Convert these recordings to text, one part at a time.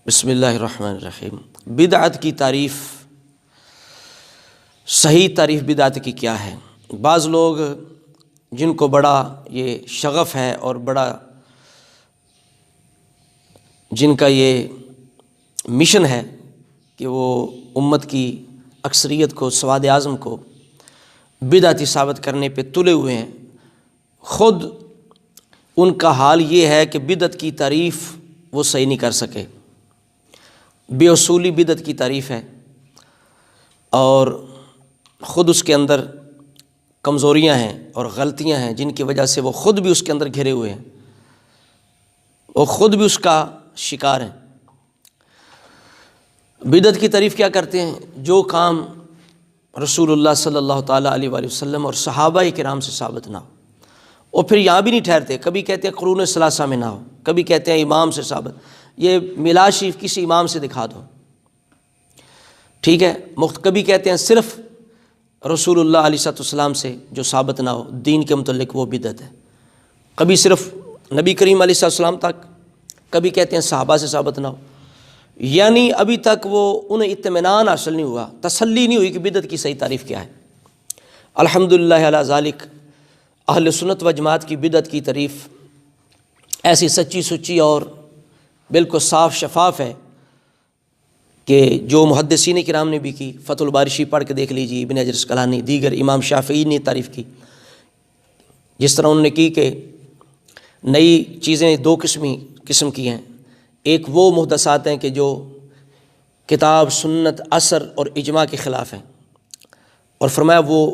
بسم اللہ الرحمن الرحیم۔ بدعت کی تعریف، صحیح تعریف بدعت کی کیا ہے؟ بعض لوگ جن کو بڑا یہ شغف ہے اور بڑا جن کا یہ مشن ہے کہ وہ امت کی اکثریت کو، سواد اعظم کو بدعتی ثابت کرنے پہ تلے ہوئے ہیں، خود ان کا حال یہ ہے کہ بدعت کی تعریف وہ صحیح نہیں کر سکے۔ بے اصولی بدعت کی تعریف ہے اور خود اس کے اندر کمزوریاں ہیں اور غلطیاں ہیں جن کی وجہ سے وہ خود بھی اس کے اندر گھرے ہوئے ہیں، وہ خود بھی اس کا شکار ہیں۔ بدعت کی تعریف کیا کرتے ہیں؟ جو کام رسول اللہ صلی اللہ تعالیٰ علیہ وآلہ وسلم اور صحابہ کرام سے ثابت نہ ہو، اور پھر یہاں بھی نہیں ٹھہرتے، کبھی کہتے ہیں قرون ثلاثہ میں نہ ہو، کبھی کہتے ہیں امام سے ثابت، یہ میلاد شریف کسی امام سے دکھا دو، ٹھیک ہے، کبھی کہتے ہیں صرف رسول اللہ علیہ السلام سے جو ثابت نہ ہو دین کے متعلق وہ بدعت ہے، کبھی صرف نبی کریم علیہ السلام تک، کبھی کہتے ہیں صحابہ سے ثابت نہ ہو، یعنی ابھی تک وہ انہیں اطمینان حاصل نہیں ہوا، تسلی نہیں ہوئی کہ بدعت کی صحیح تعریف کیا ہے۔ الحمدللہ علی ذالک، اہل سنت و جماعت کی بدعت کی تعریف ایسی سچی سچی اور بالکل صاف شفاف ہے کہ جو محدثین کرام نے بھی کی، فتح الباری پڑھ کے دیکھ لیجیے، ابن حجر عسقلانی، دیگر امام شافعی نے تعریف کی، جس طرح انہوں نے کی کہ نئی چیزیں دو قسم کی ہیں، ایک وہ محدثات ہیں کہ جو کتاب، سنت، اثر اور اجماع کے خلاف ہیں، اور فرمایا وہ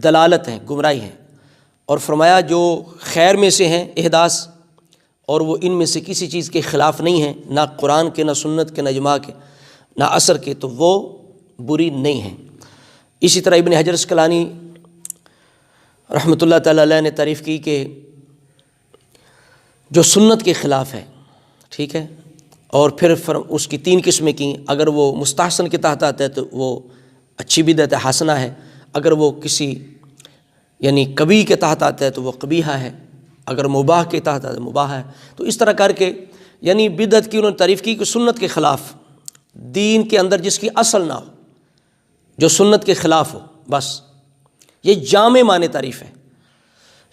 دلالت ہیں، گمراہی ہیں، اور فرمایا جو خیر میں سے ہیں احداث، اور وہ ان میں سے کسی چیز کے خلاف نہیں ہیں، نہ قرآن کے، نہ سنت کے، نہ اجماع کے، نہ اثر کے، تو وہ بری نہیں ہیں۔ اسی طرح ابن حجر عسقلانی رحمۃ اللہ تعالی علیہ نے تعریف کی کہ جو سنت کے خلاف ہے، ٹھیک ہے، اور پھر اس کی تین قسمیں کی، اگر وہ مستحسن کے تحت آتا ہے تو وہ اچھی بدعت ہے، حسنہ ہے، اگر وہ کسی یعنی کبیح کے تحت آتا ہے تو وہ قبیحہ ہے، اگر مباح کے تحت آتا ہے مباح ہے۔ تو اس طرح کر کے یعنی بدعت کی انہوں نے تعریف کی کہ سنت کے خلاف، دین کے اندر جس کی اصل نہ ہو، جو سنت کے خلاف ہو، بس یہ جامع معنی تعریف ہے۔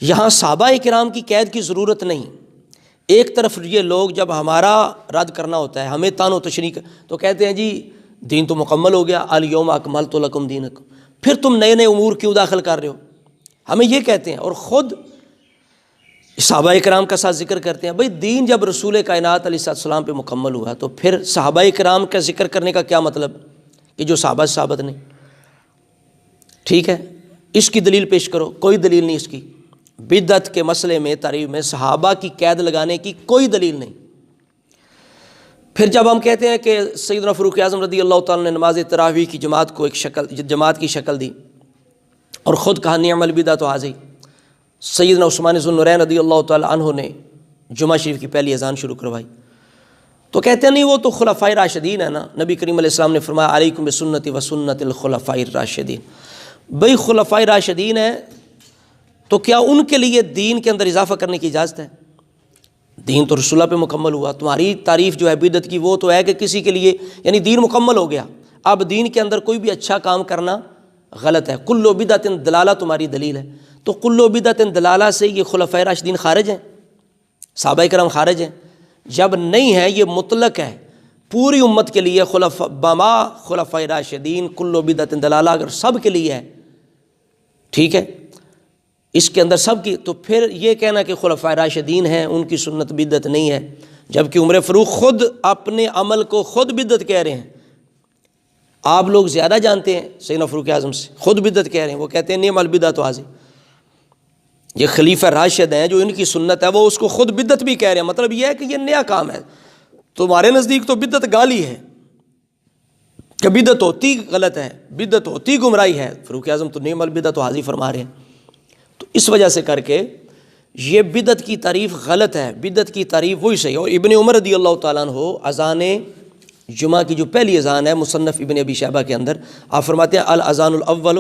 یہاں صحابہ کرام کی قید کی ضرورت نہیں۔ ایک طرف یہ لوگ جب ہمارا رد کرنا ہوتا ہے، ہمیں طعن و تشنیع، تو کہتے ہیں جی دین تو مکمل ہو گیا، الیوم اکملت لکم دینکم، پھر تم نئے نئے امور کیوں داخل کر رہے ہو؟ ہمیں یہ کہتے ہیں، اور خود صحابہ کرام کا ساتھ ذکر کرتے ہیں۔ بھئی دین جب رسول کائنات علیہ السلام پہ مکمل ہوا تو پھر صحابہ کرام کا ذکر کرنے کا کیا مطلب کہ جو صحابہ سے ثابت نہیں، ٹھیک ہے، اس کی دلیل پیش کرو، کوئی دلیل نہیں اس کی۔ بدعت کے مسئلے میں، تعریف میں صحابہ کی قید لگانے کی کوئی دلیل نہیں۔ پھر جب ہم کہتے ہیں کہ سیدنا فاروق اعظم رضی اللہ تعالیٰ نے نماز تراویح کی جماعت کو ایک جماعت کی شکل دی اور خود کہا نعم البدعۃ ھذہ، سیدنا عثمان ذو النورین رضی اللہ تعالیٰ عنہ نے جمعہ شریف کی پہلی اذان شروع کروائی، تو کہتے ہیں نہیں وہ تو خلفائے راشدین ہے نا، نبی کریم علیہ السلام نے فرمایا علیکم بسنتی و سنت الخلفاء الراشدین۔ بھئی خلفائے راشدین ہیں تو کیا ان کے لیے دین کے اندر اضافہ کرنے کی اجازت ہے؟ دین تو رسول اللہ پہ مکمل ہوا، تمہاری تعریف جو ہے بدعت کی وہ تو ہے کہ کسی کے لیے یعنی دین مکمل ہو گیا، اب دین کے اندر کوئی بھی اچھا کام کرنا غلط ہے، کل بدعت دلالہ تمہاری دلیل ہے، تو کل بدعت دلالہ سے یہ خلفائے راشدین خارج ہیں، صحابہ کرام خارج ہیں؟ جب نہیں ہے، یہ مطلق ہے پوری امت کے لیے، بما خلفائے راشدین کل بدعت دلالہ اگر سب کے لیے ہے، ٹھیک ہے، اس کے اندر سب کی، تو پھر یہ کہنا کہ خلفائے راشدین ہیں ان کی سنت بدعت نہیں ہے، جبکہ عمر فاروق خود اپنے عمل کو خود بدعت کہہ رہے ہیں۔ آپ لوگ زیادہ جانتے ہیں سیدنا فاروق اعظم سے، خود بدعت کہہ رہے ہیں، وہ کہتے ہیں نعم البدعۃ ھذہ، یہ خلیفہ راشد ہیں جو ان کی سنت ہے وہ اس کو خود بدعت بھی کہہ رہے ہیں، مطلب یہ ہے کہ یہ نیا کام ہے، تمہارے نزدیک تو بدعت گالی ہے کہ بدعت ہوتی غلط ہے، بدعت ہوتی گمراہی ہے، فاروق اعظم تو نعم البدعۃ ھذہ فرما رہے ہیں۔ تو اس وجہ سے کر کے یہ بدعت کی تعریف غلط ہے، بدعت کی تعریف وہی صحیح ہے۔ اور ابن عمر رضی اللہ تعالیٰ عنہ اذان جمعہ کی جو پہلی اذان ہے مصنف ابن ابی شیبہ کے اندر، آپ فرماتے ہیں الاذان الاول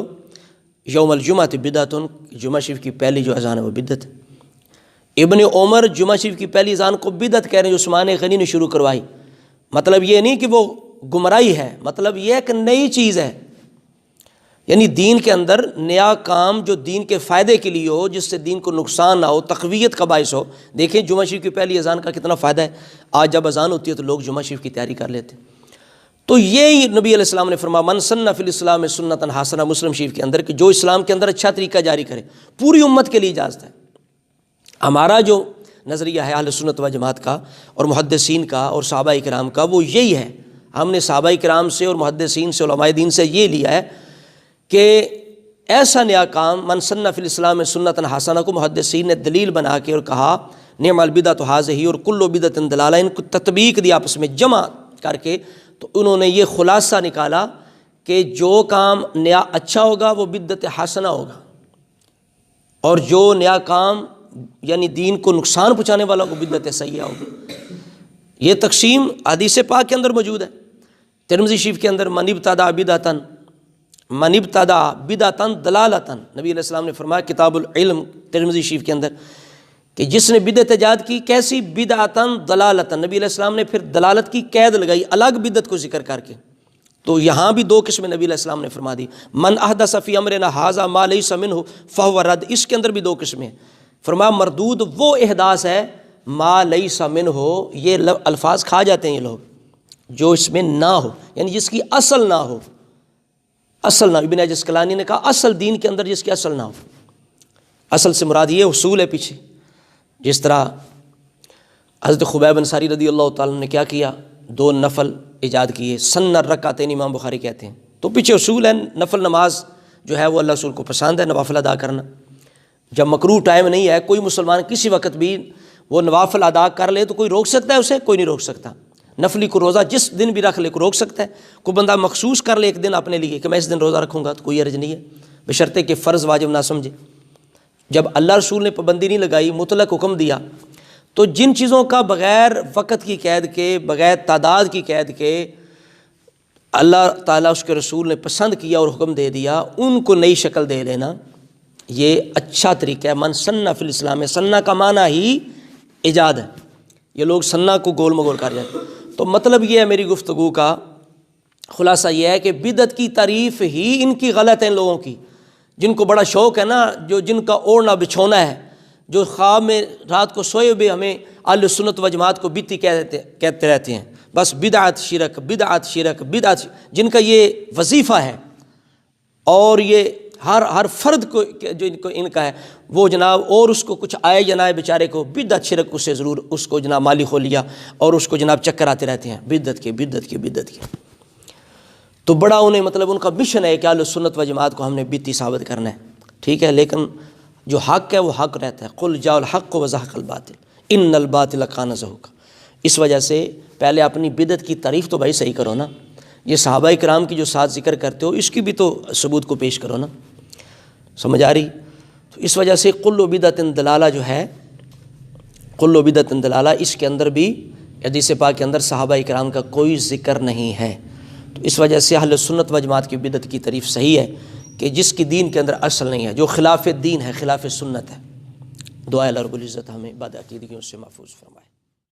یوم الجمعۃ بدعۃ، جمعہ شریف کی پہلی جو اذان ہے وہ بدعت ہے۔ ابن عمر جمعہ شریف کی پہلی اذان کو بدعت کہہ رہے ہیں جو عثمان غنی نے شروع کروائی، مطلب یہ نہیں کہ وہ گمراہی ہے، مطلب یہ ایک نئی چیز ہے، یعنی دین کے اندر نیا کام جو دین کے فائدے کے لیے ہو، جس سے دین کو نقصان نہ ہو، تقویت کا باعث ہو۔ دیکھیں جمعہ شریف کی پہلی اذان کا کتنا فائدہ ہے، آج جب اذان ہوتی ہے تو لوگ جمعہ شریف کی تیاری کر لیتے ہیں۔ تو یہی نبی علیہ السلام نے فرمایا من سن فی الاسلام سنتا حسنہ، مسلم شریف کے اندر، کہ جو اسلام کے اندر اچھا طریقہ جاری کرے، پوری امت کے لیے اجازت ہے۔ ہمارا جو نظریہ ہے اہل سنت و جماعت کا اور محدثین کا اور صحابہ کرام کا، وہ یہی ہے۔ ہم نے صحابہ کرام سے اور محدثین سے، علماء دین سے یہ لیا ہے کہ ایسا نیا کام من سن فی الاسلام سنتا حسنہ کو محدثین نے دلیل بنا کے اور کہا نعم البدعۃ ھذہ اور کل بدعۃ ضلالہ، ان کو تطبیق دی آپس میں جمع کر کے، تو انہوں نے یہ خلاصہ نکالا کہ جو کام نیا اچھا ہوگا وہ بدعت حسنہ ہوگا، اور جو نیا کام یعنی دین کو نقصان پہنچانے والا کو بدعت سیئہ ہوگا۔ یہ تقسیم حدیث پاک کے اندر موجود ہے، ترمذی شریف کے اندر من ابتدع بدعۃ ضلالۃ، نبی علیہ السلام نے فرمایا کتاب العلم ترمذی شریف کے اندر کہ جس نے بدعت ایجاد کی، کیسی بدعۃ ضلالۃ، نبی علیہ السلام نے پھر دلالت کی قید لگائی الگ بدعت کو ذکر کر کے۔ تو یہاں بھی دو قسمیں نبی علیہ السلام نے فرما دی، من احدث فی امرنا ھذا ما لیس منہ فہو رد، اس کے اندر بھی دو قسمیں، فرمایا مردود وہ احداث ہے ما لیس منہ، یہ الفاظ کھا جاتے ہیں یہ لوگ، جو اس میں نہ ہو، یعنی جس کی اصل نہ ہو، اصل نہ ہو۔ ابن عسقلانی نے کہا اصل دین کے اندر جس کی اصل نہ ہو، اصل سے مراد یہ اصول ہے پیچھے۔ جس طرح حضرت خبیب انصاری رضی اللہ تعالیٰ نے کیا کیا، 2 نفل ایجاد کیے، سن الرکعتین امام بخاری کہتے ہیں، تو پیچھے اصول ہے نفل نماز جو ہے وہ اللہ رسول کو پسند ہے، نوافل ادا کرنا۔ جب مکروہ ٹائم نہیں ہے، کوئی مسلمان کسی وقت بھی وہ نوافل ادا کر لے تو کوئی روک سکتا ہے اسے؟ کوئی نہیں روک سکتا۔ نفلی کو روزہ جس دن بھی رکھ لے کو روک سکتا ہے؟ کوئی بندہ مخصوص کر لے ایک دن اپنے لیے کہ میں اس دن روزہ رکھوں گا، تو کوئی حرج نہیں ہے، بشرطے کہ فرض واجب نہ سمجھے۔ جب اللہ رسول نے پابندی نہیں لگائی، مطلق حکم دیا، تو جن چیزوں کا بغیر وقت کی قید کے، بغیر تعداد کی قید کے اللہ تعالیٰ اس کے رسول نے پسند کیا اور حکم دے دیا، ان کو نئی شکل دے لینا یہ اچھا طریقہ ہے۔ من سنہ فی الاسلام، سنہ کا معنی ہی ایجاد ہے، یہ لوگ سنہ کو گول مگول کر جاتے ہیں۔ تو مطلب یہ ہے میری گفتگو کا خلاصہ یہ ہے کہ بدعت کی تعریف ہی ان کی غلط ہے، ان لوگوں کی جن کو بڑا شوق ہے نا، جن کا اوڑھنا بچھونا ہے، جو خواب میں رات کو سوئے ہوئے ہمیں اہل سنت و جماعت کو بدعتی کہتے رہتے ہیں، بس بدعت شرک بدعت شرک بدعت، جن کا یہ وظیفہ ہے، اور یہ ہر فرد کو جو ان کا ہے وہ جناب، اور اس کو کچھ آئے جناب بیچارے کو بدعت شرک، اس سے ضرور اس کو جناب مالی ہو لیا، اور اس کو جناب چکر آتے رہتے ہیں بدعت کے بدعت کے بدعت کے۔ تو بڑا انہیں مطلب ان کا مشن ہے کہ اہل سنت و جماعت کو ہم نے بدعتی ثابت کرنا ہے، ٹھیک ہے، لیکن جو حق ہے وہ حق رہتا ہے، قل جاء الحق وزهق الباطل ان الباطل کان زہوقا۔ اس وجہ سے پہلے اپنی بدعت کی تعریف تو بھائی صحیح کرو نا، یہ صحابہ کرام کی جو ساتھ ذکر کرتے ہو اس کی بھی تو ثبوت کو پیش کرو نا، سمجھ آ رہی؟ تو اس وجہ سے کل بدعت ضلالہ جو ہے، کل بدعت ضلالہ، اس کے اندر بھی حدیث پاک کے اندر صحابہ کرام کا کوئی ذکر نہیں ہے۔ تو اس وجہ سے اہل سنت و جماعت کی بدعت کی تعریف صحیح ہے کہ جس کی دین کے اندر اصل نہیں ہے، جو خلاف دین ہے، خلاف سنت ہے۔ دعا اللہ رب العزت ہمیں بعد عقیدگیوں سے محفوظ فرمائے۔